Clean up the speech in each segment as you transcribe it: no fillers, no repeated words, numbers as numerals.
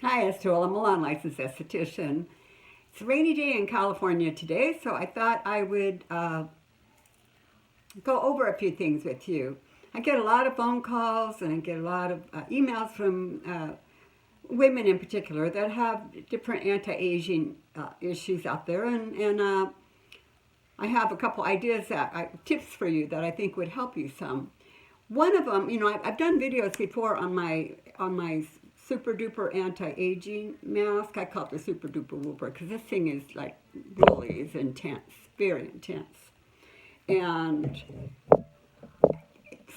Hi, it's JoElla. I'm a Milan licensed esthetician. It's a rainy day in California today, so I thought I would go over a few things with you. I get a lot of phone calls and I get a lot of emails from women in particular that have different anti-aging issues out there, and I have a couple ideas tips for you that I think would help you some. One of them, I've done videos before on my super duper anti-aging mask. I call it the super duper whooper because this thing is like really is intense, very intense. And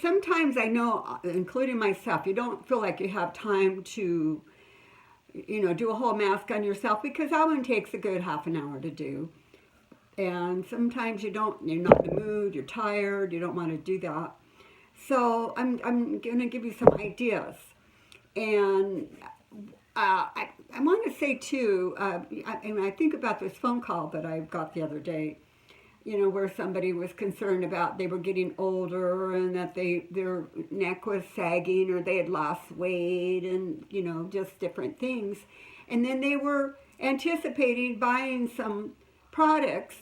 sometimes I know, including myself, you don't feel like you have time to, do a whole mask on yourself because that one takes a good half an hour to do. And sometimes you're not in the mood, you're tired, you don't want to do that. So I'm going to give you some ideas. And I want to say too, I think about this phone call that I got the other day, where somebody was concerned about they were getting older and that their neck was sagging or they had lost weight and, just different things. And then they were anticipating buying some products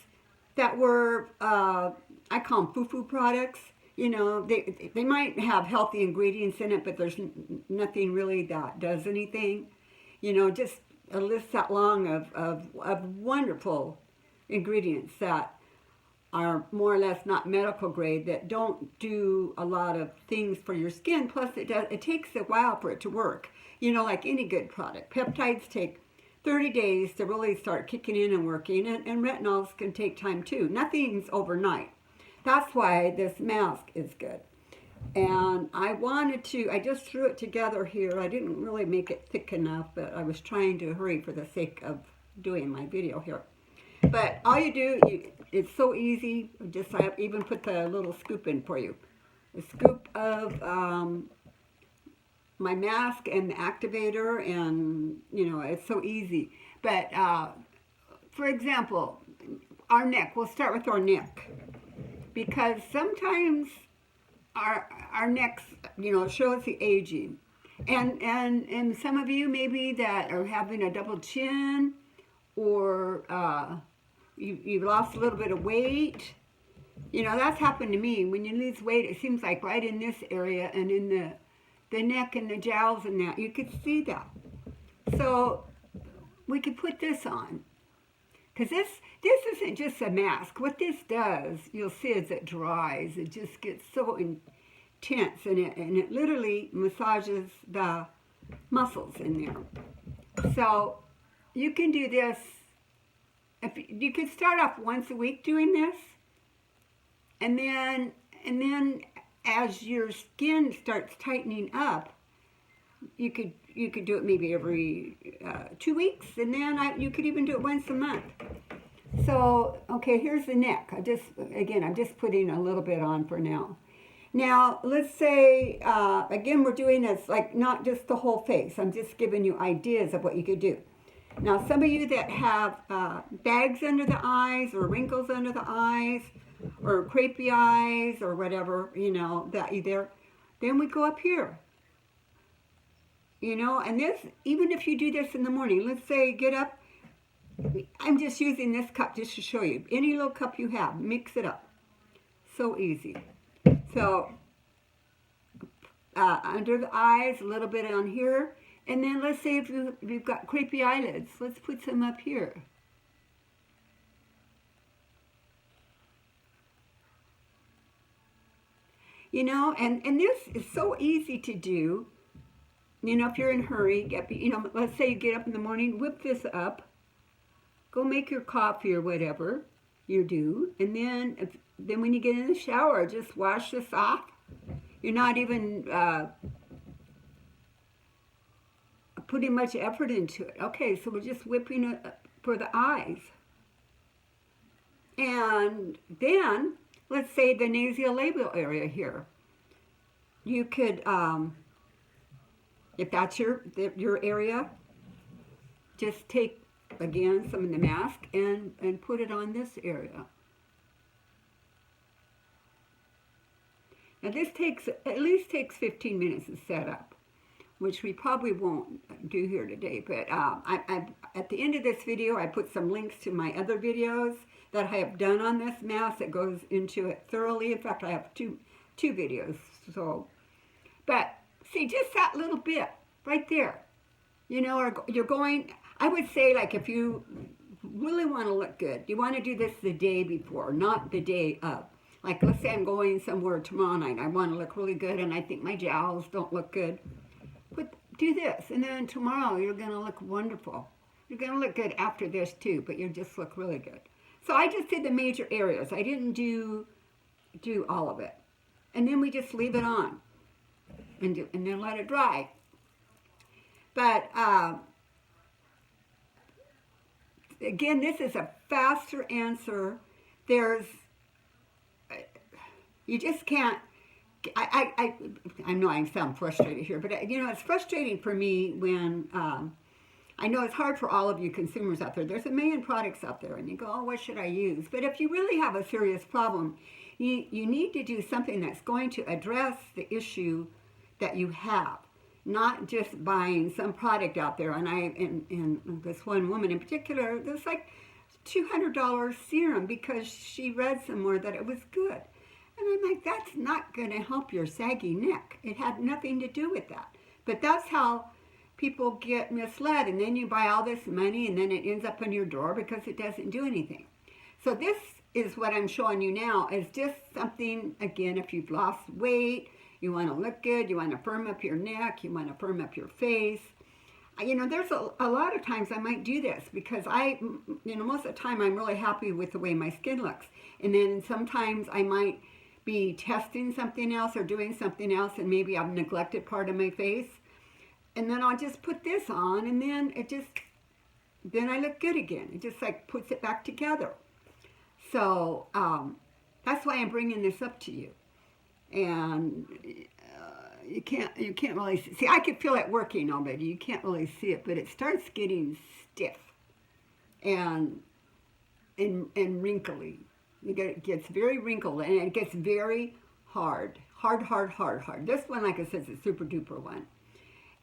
that were, I call them foo-foo products. They might have healthy ingredients in it, but there's nothing really that does anything. Just a list that long of wonderful ingredients that are more or less not medical grade, that don't do a lot of things for your skin. Plus, it takes a while for it to work. Like any good product. Peptides take 30 days to really start kicking in and working, and retinols can take time too. Nothing's overnight. That's why this mask is good. And I just threw it together here. I didn't really make it thick enough, but I was trying to hurry for the sake of doing my video here. But all you do, it's so easy. I even put the little scoop in for you. A scoop of my mask and the activator, and it's so easy. But for example, our neck. We'll start with our neck because sometimes our necks, shows the aging, and some of you maybe that are having a double chin, or you've lost a little bit of weight. That's happened to me. When you lose weight, it seems like right in this area and in the neck and the jowls and that, you could see that. So we could put this on. Because this isn't just a mask. What this does, you'll see as it dries, it just gets so intense, and it literally massages the muscles in there. So you can do this. You could start off once a week doing this, and then as your skin starts tightening up, you could do it maybe every 2 weeks, and then you could even do it once a month. So, okay, here's the neck. I'm just putting a little bit on for now. Now, let's say, again, we're doing this like not just the whole face. I'm just giving you ideas of what you could do. Now, some of you that have bags under the eyes or wrinkles under the eyes or crepey eyes or whatever, that either, then we go up here. And this, even if you do this in the morning, let's say get up. I'm just using this cup just to show you. Any little cup you have, mix it up. So easy. So under the eyes, a little bit on here. And then let's say if you've got crepey eyelids, let's put some up here. And this is so easy to do. If you're in a hurry, let's say you get up in the morning, whip this up, go make your coffee or whatever you do, and then when you get in the shower, just wash this off. You're not even putting much effort into it. Okay, so we're just whipping it for the eyes. And then, let's say the nasolabial area here. You could, if that's your area, just take, again, some of the mask and put it on this area. Now this at least takes 15 minutes to set up. which we probably won't do here today. But at the end of this video, I put some links to my other videos that I have done on this mask that goes into it thoroughly. In fact, I have two videos. So, but see, just that little bit right there, you know, or you're going, I would say, like, if you really want to look good, you want to do this the day before, not the day of. Like, let's say I'm going somewhere tomorrow night. I want to look really good, and I think my jowls don't look good. But do this, and then tomorrow you're going to look wonderful. You're going to look good after this, too, but you just look really good. So I just did the major areas. I didn't do all of it. And then we just leave it on, and then let it dry. But again, this is a faster answer. You just can't, I know I sound frustrated here, but you know, it's frustrating for me when, I know it's hard for all of you consumers out there. There's a million products out there, and you go, oh, what should I use? But if you really have a serious problem, you need to do something that's going to address the issue that you have, not just buying some product out there. And this one woman in particular, there's like $200 serum because she read somewhere that it was good. And I'm like, that's not going to help your saggy neck. It had nothing to do with that. But that's how people get misled. And then you buy all this money, and then it ends up in your drawer because it doesn't do anything. So this is what I'm showing you now is just something, again, if you've lost weight, you want to look good, you want to firm up your neck, you want to firm up your face. You know, there's a lot of times I might do this because most of the time I'm really happy with the way my skin looks. And then sometimes I might be testing something else or doing something else, and maybe I've neglected part of my face. And then I'll just put this on, and then then I look good again. It just like puts it back together. So that's why I'm bringing this up to you. And you can't really see. I could feel it working already. You can't really see it, but it starts getting stiff and wrinkly. It gets very wrinkled, and it gets very hard. This one, like I said, is a super duper one.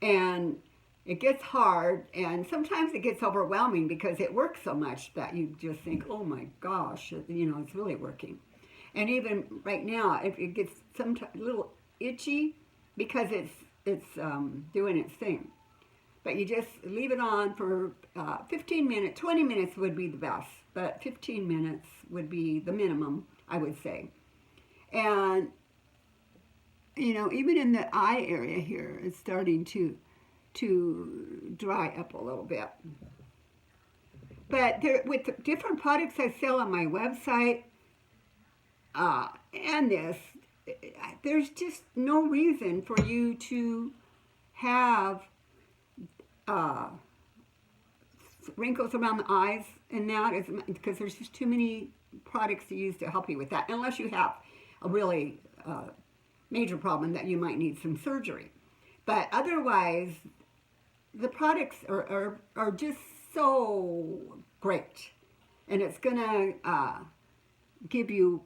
And it gets hard, and sometimes it gets overwhelming because it works so much that you just think, oh my gosh, you know, it's really working. And even right now, it gets sometimes a little itchy because it's doing its thing. But you just leave it on for 15 minutes. 20 minutes would be the best, but 15 minutes would be the minimum, I would say. And, you know, even in the eye area here, it's starting to dry up a little bit. But with the different products I sell on my website, and this, there's just no reason for you to have wrinkles around the eyes, and that is because there's just too many products to use to help you with that, unless you have a really major problem that you might need some surgery. But otherwise, the products are just so great, and it's gonna give you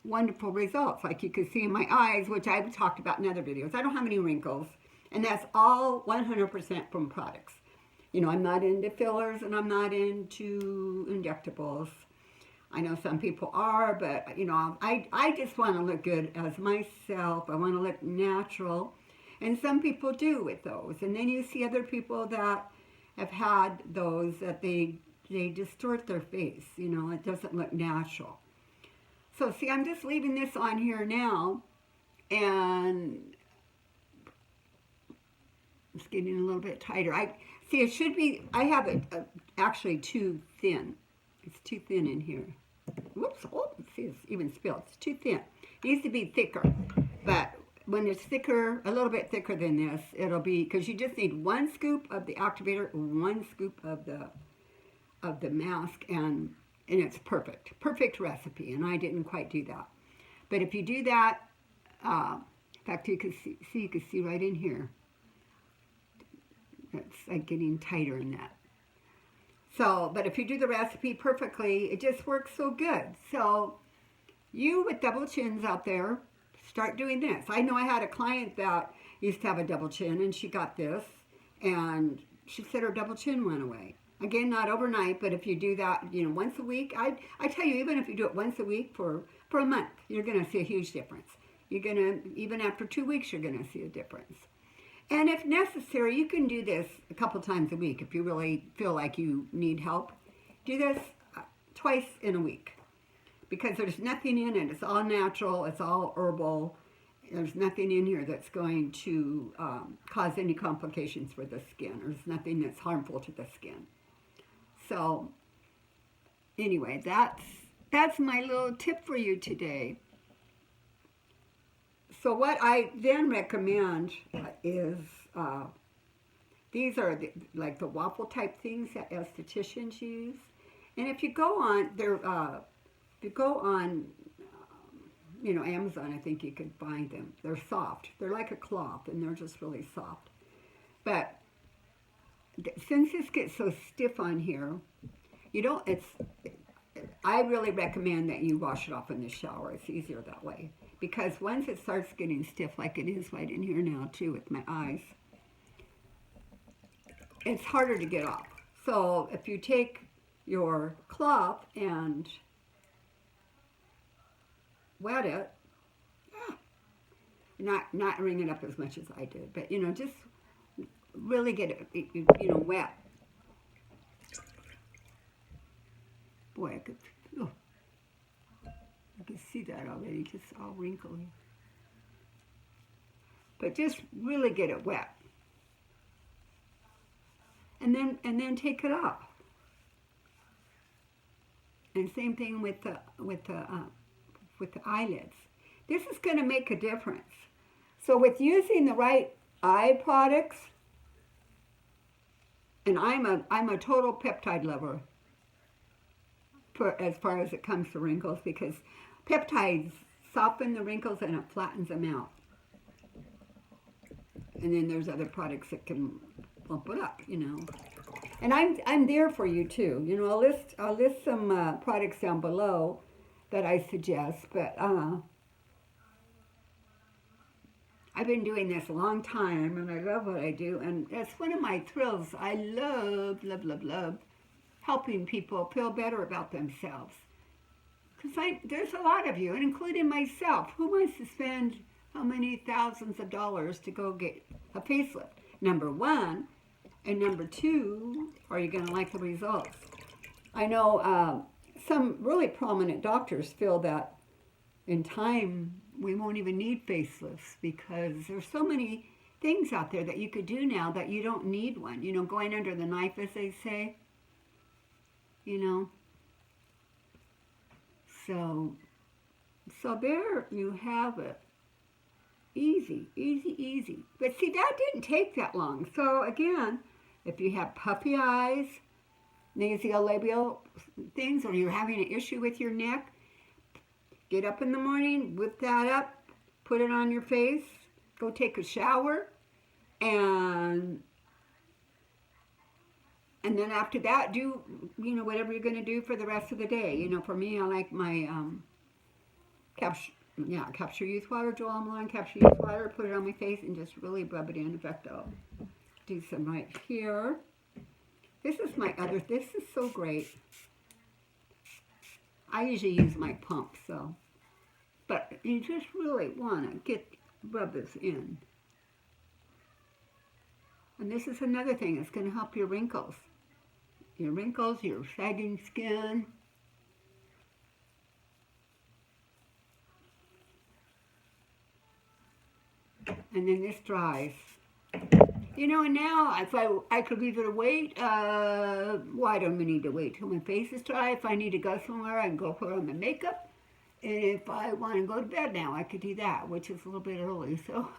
wonderful results, like you can see in my eyes, which I've talked about in other videos. I don't have any wrinkles, and that's all 100% from products. You know, I'm not into fillers, and I'm not into injectables. I know some people are, but, you know, I just want to look good as myself. I want to look natural, and some people do with those. And then you see other people that have had those, that they distort their face. You know, it doesn't look natural. So, see, I'm just leaving this on here now, and it's getting a little bit tighter. See, it should be, I have it actually too thin. It's too thin in here. Whoops, oh, see, it's even spilled. It's too thin. It needs to be thicker. But when it's thicker, a little bit thicker than this, it'll be, because you just need 1 scoop of the activator, 1 scoop of the mask, and it's perfect. Perfect recipe, and I didn't quite do that. But if you do that, in fact, you can see right in here. It's like getting tighter in that. So, but if you do the recipe perfectly, it just works so good. So, you with double chins out there, start doing this. I know I had a client that, used to have a double chin, and she got this, and she said her double chin went away. Again, not overnight, but if you do that, once a week, I tell you, even if you do it once a week for a month, you're going to see a huge difference. You're going to, even after 2 weeks, you're going to see a difference. And if necessary, you can do this a couple times a week if you really feel like you need help. Do this twice in a week because there's nothing in it. It's all natural. It's all herbal. There's nothing in here that's going to cause any complications for the skin. There's nothing that's harmful to the skin. So anyway, that's my little tip for you today. So what I then recommend is these are like the waffle type things that estheticians use. And if you go on Amazon, I think you can find them. They're soft. They're like a cloth, and they're just really soft. But since this gets so stiff on here, I really recommend that you wash it off in the shower. It's easier that way. Because once it starts getting stiff, like it is right in here now too with my eyes, it's harder to get off. So if you take your cloth and wet it, not wring it up as much as I did, but just really get it, wet. Boy, I can see that already, just all wrinkly. But just really get it wet, and then take it off. And same thing with the eyelids. This is going to make a difference. So with using the right eye products, and I'm a total peptide lover as far as it comes to wrinkles, because peptides soften the wrinkles and it flattens them out. And then there's other products that can bump it up, And I'm there for you too. I'll list some products down below that I suggest, but I've been doing this a long time, and I love what I do, and that's one of my thrills. I love helping people feel better about themselves. Because there's a lot of you, and including myself, who wants to spend how many thousands of dollars to go get a facelift? Number one, and number two, are you going to like the results? I know some really prominent doctors feel that in time we won't even need facelifts because there's so many things out there that you could do now that you don't need one. Going under the knife, as they say. So there you have it. Easy, easy, easy. But see, that didn't take that long. So again, if you have puffy eyes, nasolabial things, or you're having an issue with your neck, get up in the morning, whip that up, put it on your face, go take a shower, and then after that, do, whatever you're going to do for the rest of the day. For me, I like my Capture Youth Water, JoElla Milan Capture Youth Water, put it on my face and just really rub it in. In fact, I'll do some right here. This is so great. I usually use my pump, but you just really want to rub this in. And this is another thing that's going to help your wrinkles. Your sagging skin. And then this dries. And now if I could either wait, I don't even need to wait till my face is dry. If I need to go somewhere, I can go put on my makeup. And if I want to go to bed now, I could do that, which is a little bit early. So,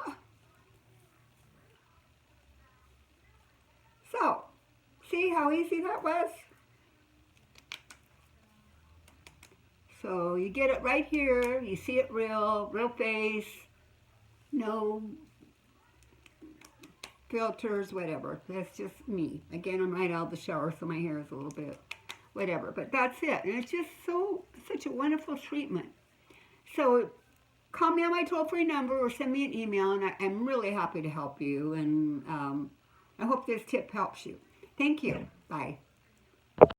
see how easy that was? So you get it right here. You see it real face. No filters, whatever. That's just me. Again, I'm right out of the shower, so my hair is a little bit whatever. But that's it. And it's just such a wonderful treatment. So call me on my toll-free number or send me an email, and I'm really happy to help you. And I hope this tip helps you. Thank you. Bye.